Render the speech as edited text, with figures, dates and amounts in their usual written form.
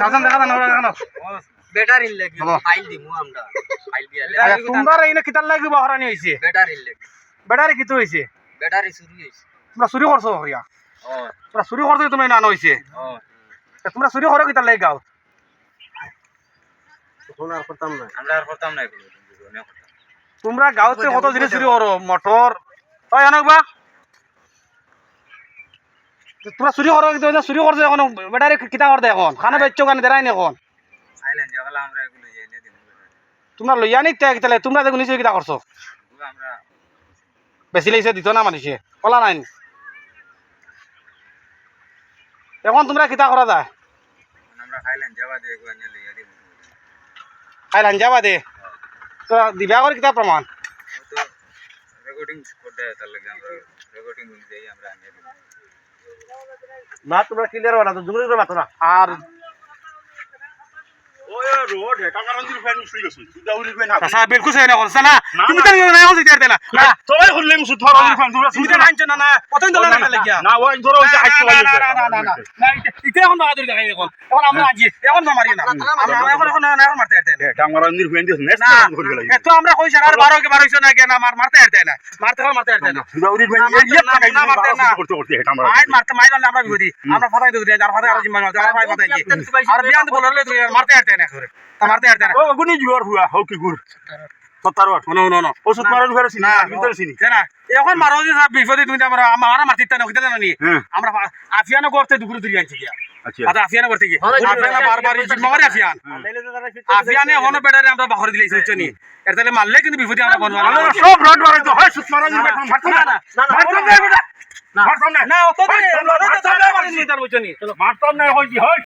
সাবধান দেখা না দেখানো ব্যাটারি লাগি ফাইল দিমু আমরা ফাইল দিয়া তোমরা এইনে কিতার লাগি বহরানি হইছে ব্যাটারি লাগি ব্যাটারি কিতো হইছে ব্যাটারি চুরি হইছে তোমরা চুরি করছো হইয়া ও তোমরা চুরি করছো তুমি না হইছে ও তোমরা চুরি করো কিতার লাগি গাও তখন আর করতাম না আমরা আর করতাম না এগুলো তোমরা গাঁওতে কত জিনিস চুরি করো মোটর ওই অনেকবা তোমরা চুরি করো কিন্তু চুরি করছো এখন ব্যাটারি কিতা করতে এখন খানা বেচছো কেন দেরাই নি এখন আইলেন যখন আমরা এগুলো এনে দিমু তোমরা লইয়া নি তাহলে তোমরা দেখো নিশ্চয় কিতা করছো আমরা বেশি লাইছে দিত না মানুষে কলা নাই এখন তোমরা কিতা করা যায় আমরা খাইলেন যাবা দিয়ে এগুলো এনে লইয়া দিমু খাইলাম যাবা দে তো দিবা করে কিতা প্রমাণ তো রেকর্ডিং করতে তার লাগে আমরা রেকর্ডিং অনুযায়ী আমরা এনে দিমু না তোমরা ক্লিয়ার বানা তো জুগুলি করে বাতো না আর ওই রোড হে কাকারঞ্জির ফ্যান শুই গেছে দাউরি ফ্যান আচ্ছা বিলকুল সহি না করছ না তুমি তো না হল দিতে দেলা না তোই হলে মুসু ধরঞ্জির ফ্যান তোমরা তুমি তো জানছ না না কতদিন ধরে না লাগিয়া না ওই ধরো ওই আইতো না না ইতে এখন বাহাদুর দেখাই এখন এখন আমরা আজি এখন মারি না আমরা এখন মারতে আরতে না কাকারঞ্জির ফ্যান দিস নেক্সট না করে গেল এত আমরা কইছ আর 12 কে 12 না কেন মারতে আরতে না মারতে আরতে না দাউরি ফ্যান করতে করতে এটা আমরা আইন মারতে মাইরলে আমরা বিপদি আমরা ফাটাই দিই আর ফাটাই আর জিম্মা আর ফাটাই ফাটাই আর বিয়ান বললে তুই মারতে আরতে না করে মারতে আরতে না ও গুনি জুয়ার হুয়া হও কি গুর 70 নো নো নো ওষুধ মারার ঘরে চিনি না ভিতরে চিনি না এখন মারো যে সব বিপদে তুমি আমরা আমার মারতে না হইতে না নি আমরা আফিয়ানো করতে দুপুরে তুই আনছি গিয়া আচ্ছা আচ্ছা আফিয়ানো করতে কি আফিয়ানো বারবার জিম্মা করে আফিয়ান আফিয়ানে হনো বেটারে আমরা বাহর দিলেই হইছে নি এর তাহলে মারলে কিন্তু বিপদে আমরা বনবা সব রড মারাইতো হয় সুত মারার মারতো না মারতো না না অত দিন মারতাম না হইছি নি মারতাম না হয় কি হয়